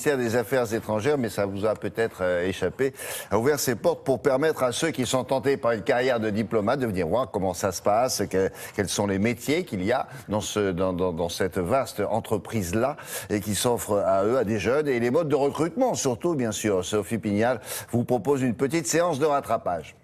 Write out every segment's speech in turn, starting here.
ministère des Affaires étrangères, mais ça vous a peut-être échappé, a ouvert ses portes pour permettre à ceux qui sont tentés par une carrière de diplomate de venir voir comment ça se passe, quels sont les métiers qu'il y a dans cette vaste entreprise-là et qui s'offre à eux, à des jeunes, et les modes de recrutement surtout, bien sûr. Sophie Pignal vous propose une petite séance de rattrapage.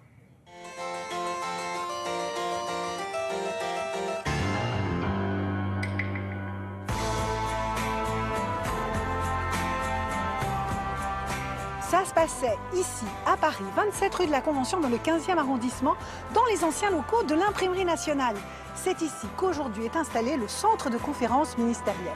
Ça se passait ici, à Paris, 27 rue de la Convention, dans le 15e arrondissement, dans les anciens locaux de l'Imprimerie nationale. C'est ici qu'aujourd'hui est installé le centre de conférence ministériel.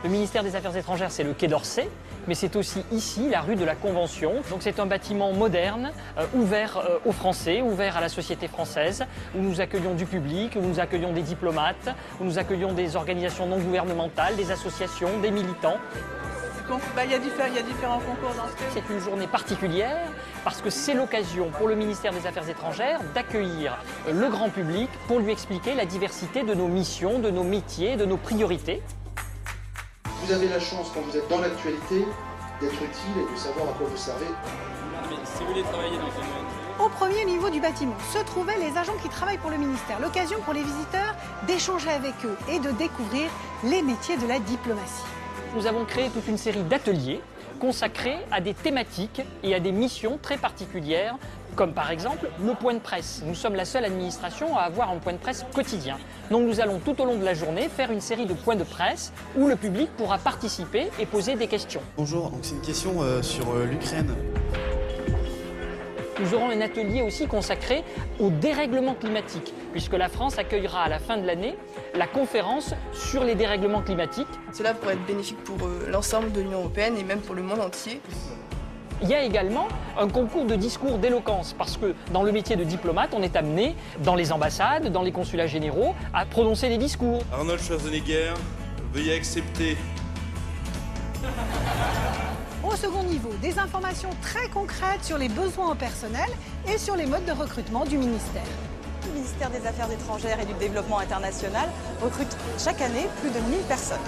Le ministère des Affaires étrangères, c'est le Quai d'Orsay, mais c'est aussi ici, la rue de la Convention. Donc c'est un bâtiment moderne, ouvert aux Français, ouvert à la société française, où nous accueillons du public, où nous accueillons des diplomates, où nous accueillons des organisations non gouvernementales, des associations, des militants. Il y a différents concours dans ce cas. C'est une journée particulière parce que c'est l'occasion pour le ministère des Affaires étrangères d'accueillir le grand public pour lui expliquer la diversité de nos missions, de nos métiers, de nos priorités. Vous avez la chance, quand vous êtes dans l'actualité, d'être utile et de savoir à quoi vous servez. Mais si vous voulez travailler dans une... Au premier niveau du bâtiment se trouvaient les agents qui travaillent pour le ministère. L'occasion pour les visiteurs d'échanger avec eux et de découvrir les métiers de la diplomatie. Nous avons créé toute une série d'ateliers consacrés à des thématiques et à des missions très particulières, comme par exemple le point de presse. Nous sommes la seule administration à avoir un point de presse quotidien. Donc nous allons tout au long de la journée faire une série de points de presse où le public pourra participer et poser des questions. Bonjour, donc c'est une question sur l'Ukraine. Nous aurons un atelier aussi consacré au dérèglement climatique, puisque la France accueillera à la fin de l'année la conférence sur les dérèglements climatiques. Cela pourrait être bénéfique pour l'ensemble de l'Union européenne et même pour le monde entier. Il y a également un concours de discours d'éloquence, parce que dans le métier de diplomate, on est amené, dans les ambassades, dans les consulats généraux, à prononcer des discours. Arnold Schwarzenegger, veuillez accepter. Au second niveau, des informations très concrètes sur les besoins en personnel et sur les modes de recrutement du ministère. Le ministère des Affaires étrangères et du Développement international recrute chaque année plus de 1000 personnes.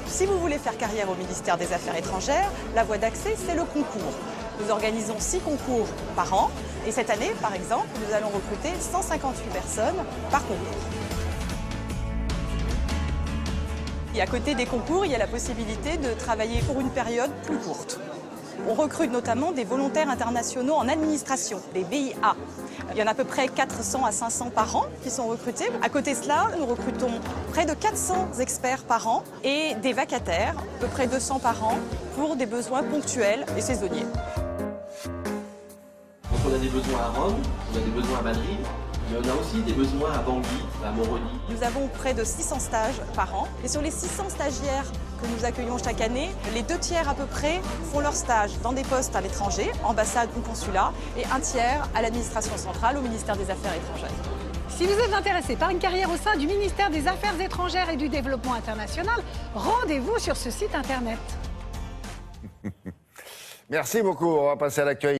Si vous voulez faire carrière au ministère des Affaires étrangères, la voie d'accès, c'est le concours. Nous organisons 6 concours par an et cette année, par exemple, nous allons recruter 158 personnes par concours. Et à côté des concours, il y a la possibilité de travailler pour une période plus courte. On recrute notamment des volontaires internationaux en administration, des VIA. Il y en a à peu près 400 à 500 par an qui sont recrutés. À côté de cela, nous recrutons près de 400 experts par an et des vacataires, à peu près 200 par an, pour des besoins ponctuels et saisonniers. Donc on a des besoins à Rome, on a des besoins à Madrid, mais on a aussi des besoins à Bangui, à Moroni. Nous avons près de 600 stages par an. Et sur les 600 stagiaires que nous accueillons chaque année, les 2 tiers à peu près font leur stage dans des postes à l'étranger, ambassade ou consulat, et 1 tiers à l'administration centrale, au ministère des Affaires étrangères. Si vous êtes intéressé par une carrière au sein du ministère des Affaires étrangères et du Développement international, rendez-vous sur ce site internet. Merci beaucoup. On va passer à l'actualité.